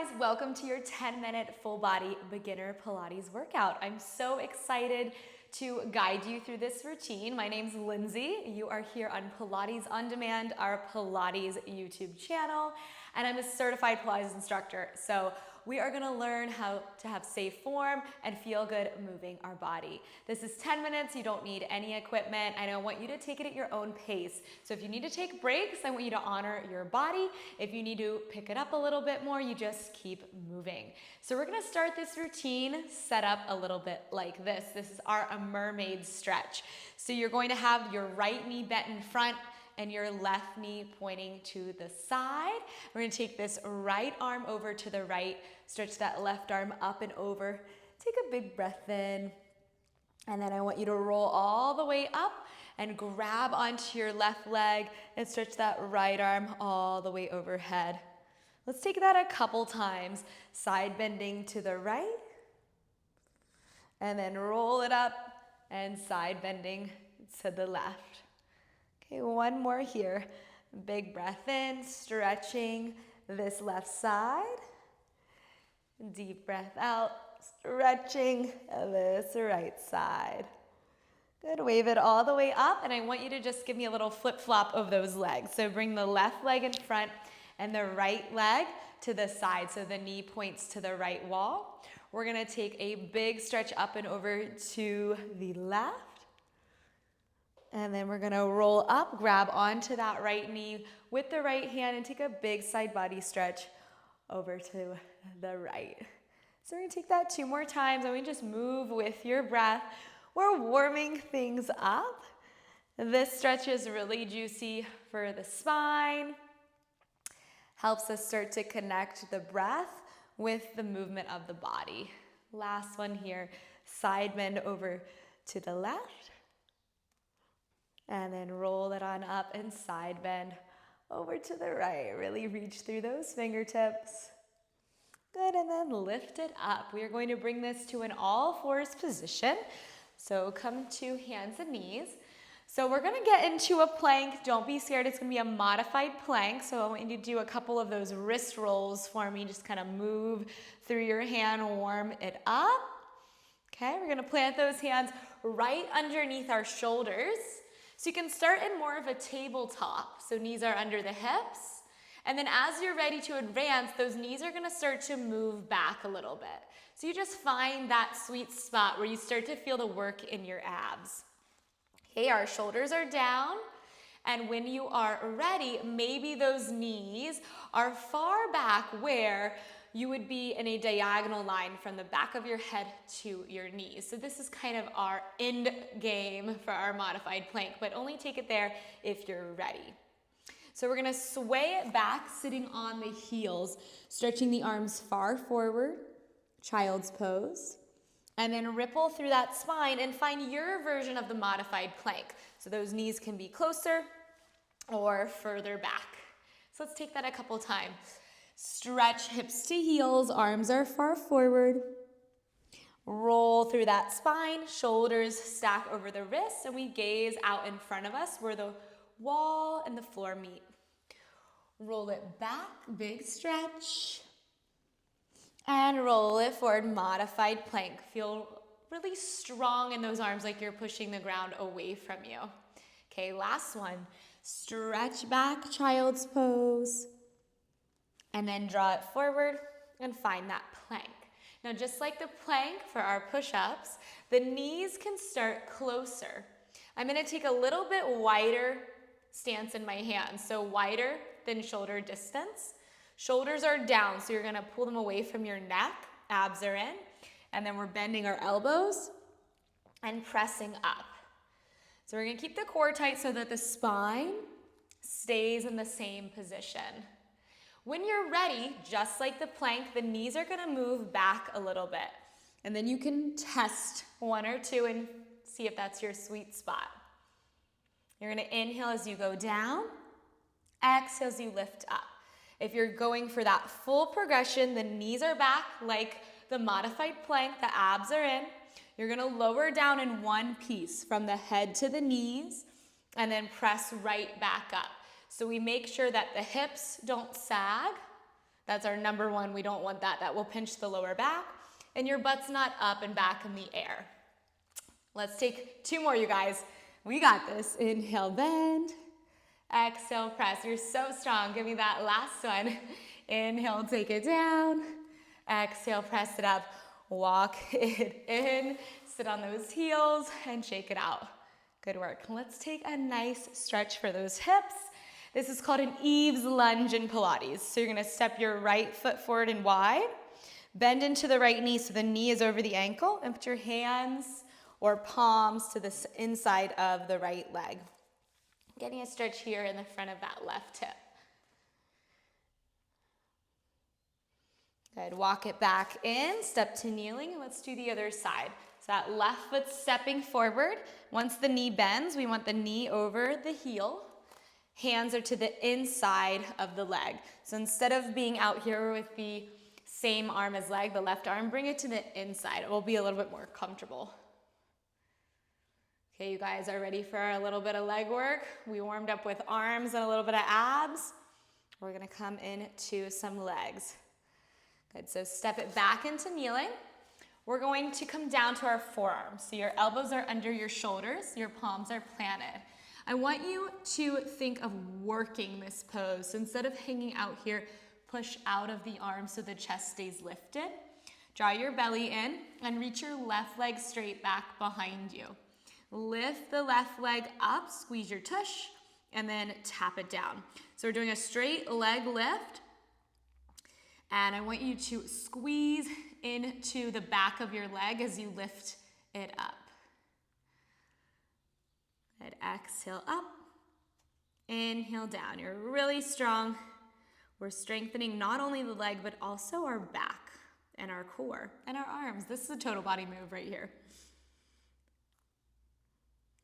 guys, welcome to your 10-minute full body beginner Pilates workout. I'm so excited to guide you through this routine. My name's Lindsay. You are here on Pilates On Demand, our Pilates YouTube channel, and I'm a certified Pilates instructor. So we are gonna learn how to have safe form and feel good moving our body. This is 10 minutes, you don't need any equipment, and I want you to take it at your own pace. So if you need to take breaks, I want you to honor your body. If you need to pick it up a little bit more, you just keep moving. So we're gonna start this routine set up a little bit like this. This is our mermaid stretch. So you're going to have your right knee bent in front, and your left knee pointing to the side. We're gonna take this right arm over to the right, stretch that left arm up and over. Take a big breath in. And then I want you to roll all the way up and grab onto your left leg and stretch that right arm all the way overhead. Let's take that a couple times. Side bending to the right. And then roll it up and side bending to the left. Okay, one more here. Big breath in, stretching this left side. Deep breath out, stretching this right side. Good, wave it all the way up, and I want you to just give me a little flip-flop of those legs. So bring the left leg in front and the right leg to the side, so the knee points to the right wall. We're gonna take a big stretch up and over to the left. And then we're gonna roll up, grab onto that right knee with the right hand and take a big side body stretch over to the right. So we're gonna take that 2 more times and we just move with your breath. We're warming things up. This stretch is really juicy for the spine. Helps us start to connect the breath with the movement of the body. Last one here, side bend over to the left. And then roll it on up and side bend over to the right. Really reach through those fingertips. Good, and then lift it up. We are going to bring this to an all fours position. So come to hands and knees. So we're gonna get into a plank. Don't be scared, it's gonna be a modified plank. So I want you to do a couple of those wrist rolls for me. Just kind of move through your hand, warm it up. Okay, we're gonna plant those hands right underneath our shoulders. So you can start in more of a tabletop. So knees are under the hips. And then as you're ready to advance, those knees are gonna start to move back a little bit. So you just find that sweet spot where you start to feel the work in your abs. Okay, our shoulders are down. And when you are ready, maybe those knees are far back where you would be in a diagonal line from the back of your head to your knees. So this is kind of our end game for our modified plank, but only take it there if you're ready. So we're gonna sway it back, sitting on the heels, stretching the arms far forward, child's pose, and then ripple through that spine and find your version of the modified plank. So those knees can be closer or further back. So let's take that a couple times. Stretch hips to heels, arms are far forward. Roll through that spine, shoulders stack over the wrists, and we gaze out in front of us where the wall and the floor meet. Roll it back, big stretch. And roll it forward, modified plank. Feel really strong in those arms, like you're pushing the ground away from you. Okay, last one. Stretch back, child's pose. And then draw it forward and find that plank. Now, just like the plank for our push-ups, the knees can start closer. I'm gonna take a little bit wider stance in my hands, so wider than shoulder distance. Shoulders are down, so you're gonna pull them away from your neck, abs are in, and then we're bending our elbows and pressing up. So we're gonna keep the core tight so that the spine stays in the same position. When you're ready, just like the plank, the knees are gonna move back a little bit. And then you can test 1 or 2 and see if that's your sweet spot. You're gonna inhale as you go down, exhale as you lift up. If you're going for that full progression, the knees are back like the modified plank, the abs are in. You're gonna lower down in one piece from the head to the knees and then press right back up. So we make sure that the hips don't sag That's our number one. We don't want that. That will pinch the lower back, and your butt's not up and back in the air. Let's take 2 more, you guys. We got this. Inhale, bend. Exhale, press. You're so strong. Give me that last one. Inhale, take it down. Exhale, press it up. Walk it in. Sit on those heels and shake it out. Good work. Let's take a nice stretch for those hips. This is called an Eve's lunge in Pilates. So you're gonna step your right foot forward and wide. Bend into the right knee so the knee is over the ankle, and put your hands or palms to the inside of the right leg. Getting a stretch here in the front of that left hip. Good, walk it back in, step to kneeling, and let's do the other side. So that left foot stepping forward. Once the knee bends, we want the knee over the heel. Hands are to the inside of the leg. So instead of being out here with the same arm as leg, the left arm, bring it to the inside. It will be a little bit more comfortable. Okay, you guys are ready for a little bit of leg work. We warmed up with arms and a little bit of abs. We're gonna come into some legs. Good, so step it back into kneeling. We're going to come down to our forearms. So your elbows are under your shoulders, your palms are planted. I want you to think of working this pose. So instead of hanging out here, push out of the arms so the chest stays lifted. Draw your belly in and reach your left leg straight back behind you. Lift the left leg up, squeeze your tush, and then tap it down. So we're doing a straight leg lift, and I want you to squeeze into the back of your leg as you lift it up. Good, exhale up, inhale down. You're really strong. We're strengthening not only the leg, but also our back and our core and our arms. This is a total body move right here.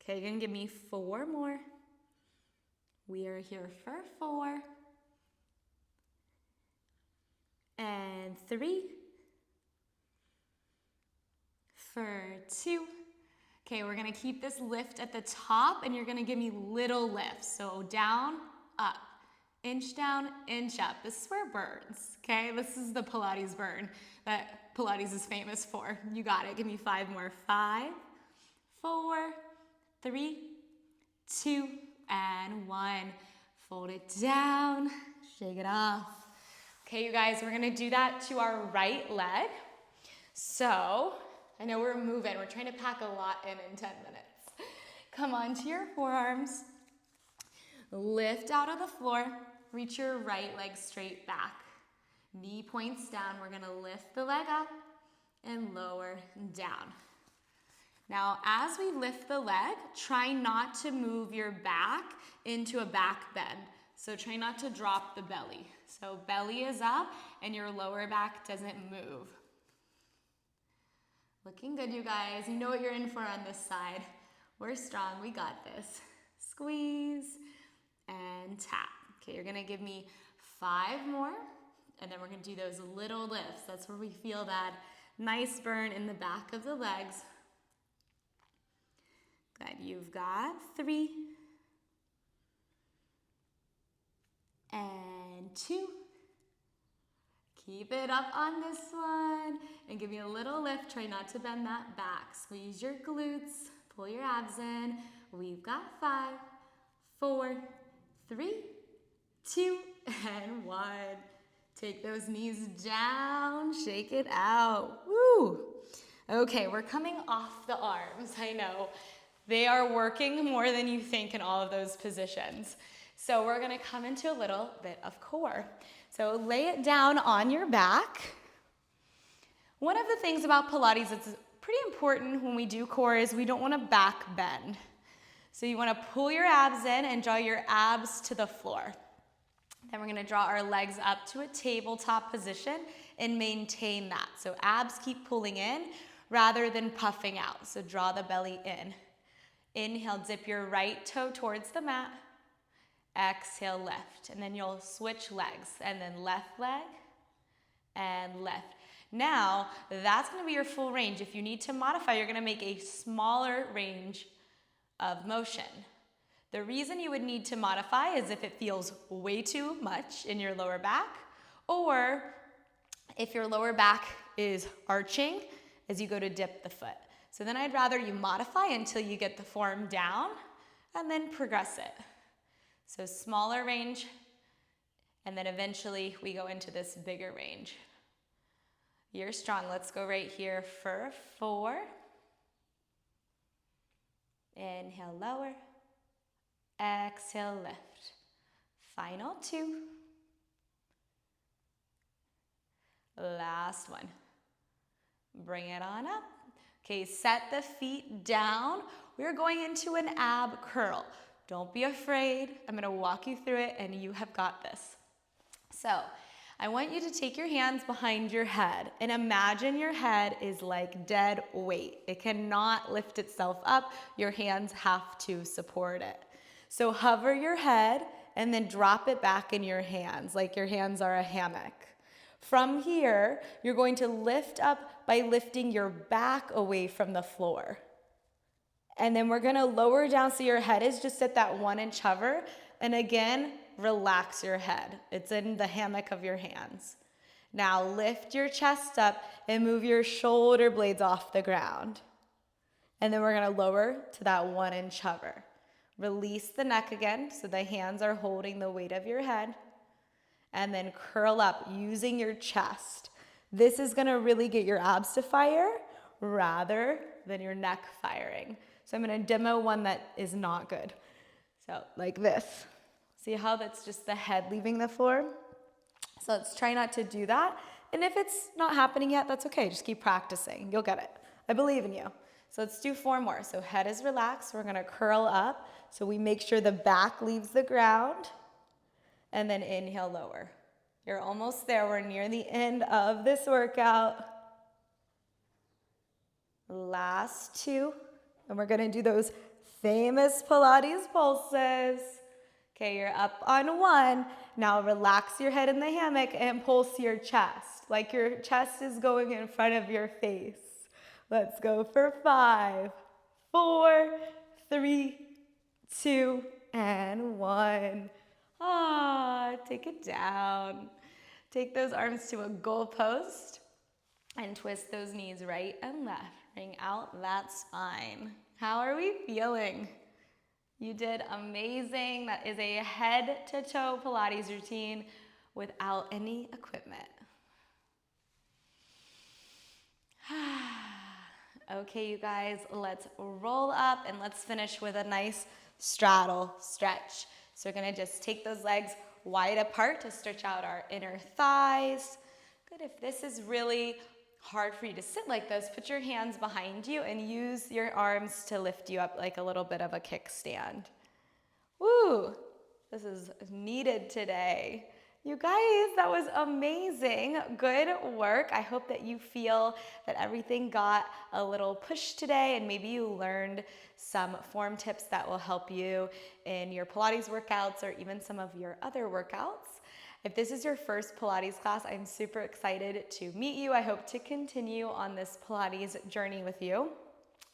Okay, you're gonna give me 4 more. We are here for 4. And 3. For 2. Okay, we're gonna keep this lift at the top, and you're gonna give me little lifts. So down, up, down, inch up. This is where it burns, okay? This is the Pilates burn that Pilates is famous for. You got it, give me 5 more. 5, 4, 3, 2, and 1. Fold it down, shake it off. Okay, you guys, we're gonna do that to our right leg. So, I know we're moving. We're trying to pack a lot in 10 minutes. Come onto your forearms. Lift out of the floor. Reach your right leg straight back. Knee points down. We're gonna lift the leg up and lower down. Now, as we lift the leg, try not to move your back into a back bend. So try not to drop the belly. So belly is up and your lower back doesn't move. Looking good, you guys. You know what you're in for on this side. We're strong, we got this. Squeeze and tap. Okay, you're gonna give me 5 more, and then we're gonna do those little lifts. That's where we feel that nice burn in the back of the legs. Good, you've got 3. And 2. Keep it up on this one and give me a little lift. Try not to bend that back. Squeeze your glutes, pull your abs in. We've got 5, 4, 3, 2, and 1. Take those knees down, shake it out. Woo! Okay, we're coming off the arms. I know. They are working more than you think in all of those positions. So we're gonna come into a little bit of core. So lay it down on your back. One of the things about Pilates that's pretty important when we do core is we don't want to back bend. So you want to pull your abs in and draw your abs to the floor. Then we're going to draw our legs up to a tabletop position and maintain that. So abs keep pulling in rather than puffing out. So draw the belly in. Inhale, dip your right toe towards the mat. Exhale, left. And then you'll switch legs. And then left leg and left. Now, that's going to be your full range. If you need to modify, you're going to make a smaller range of motion. The reason you would need to modify is if it feels way too much in your lower back, Or if your lower back is arching as you go to dip the foot. So then I'd rather you modify until you get the form down and then progress it. So smaller range, and then eventually we go into this bigger range. You're strong. Let's go right here for 4. Inhale, lower. Exhale, lift. Final 2. Last one. Bring it on up. Okay, set the feet down. We're going into an ab curl. Don't be afraid. I'm going to walk you through it, and you have got this. So I want you to take your hands behind your head and imagine your head is like dead weight. It cannot lift itself up. Your hands have to support it. So hover your head and then drop it back in your hands like your hands are a hammock. From here, you're going to lift up by lifting your back away from the floor. And then we're gonna lower down so your head is just at that 1-inch hover. And again, relax your head. It's in the hammock of your hands. Now lift your chest up and move your shoulder blades off the ground. And then we're gonna lower to that 1-inch hover. Release the neck again so the hands are holding the weight of your head. And then curl up using your chest. This is gonna really get your abs to fire rather than your neck firing. So I'm gonna demo one that is not good. So like this. See how that's just the head leaving the floor? So let's try not to do that. And if it's not happening yet, that's okay. Just keep practicing. You'll get it. I believe in you. So let's do 4 more. So head is relaxed. We're gonna curl up. So we make sure the back leaves the ground. And then inhale, lower. You're almost there. We're near the end of this workout. Last 2. And we're gonna do those famous Pilates pulses. Okay, you're up on 1. Now relax your head in the hammock and pulse your chest, like your chest is going in front of your face. Let's go for 5, 4, 3, 2, and 1. Take it down. Take those arms to a goalpost and twist those knees right and left. Bring out that spine. How are we feeling? You did amazing. That is a head to toe Pilates routine without any equipment. Okay, you guys, let's roll up and let's finish with a nice straddle stretch. So we're gonna just take those legs wide apart to stretch out our inner thighs. Good. If this is really hard for you to sit like this, put your hands behind you and use your arms to lift you up like a little bit of a kickstand. Woo! This is needed today. You guys, that was amazing. Good work. I hope that you feel that everything got a little push today and maybe you learned some form tips that will help you in your Pilates workouts or even some of your other workouts. If this is your first Pilates class, I'm super excited to meet you. I hope to continue on this Pilates journey with you.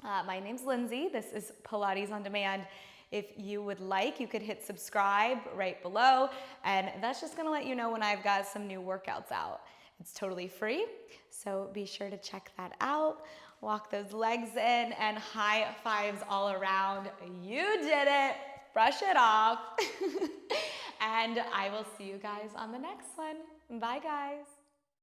My name's Lindsay. This is Pilates On Demand. If you would like, you could hit subscribe right below, and that's just gonna let you know when I've got some new workouts out. It's totally free, so be sure to check that out. Walk those legs in and high fives all around. You did it. Brush it off. And I will see you guys on the next one. Bye, guys.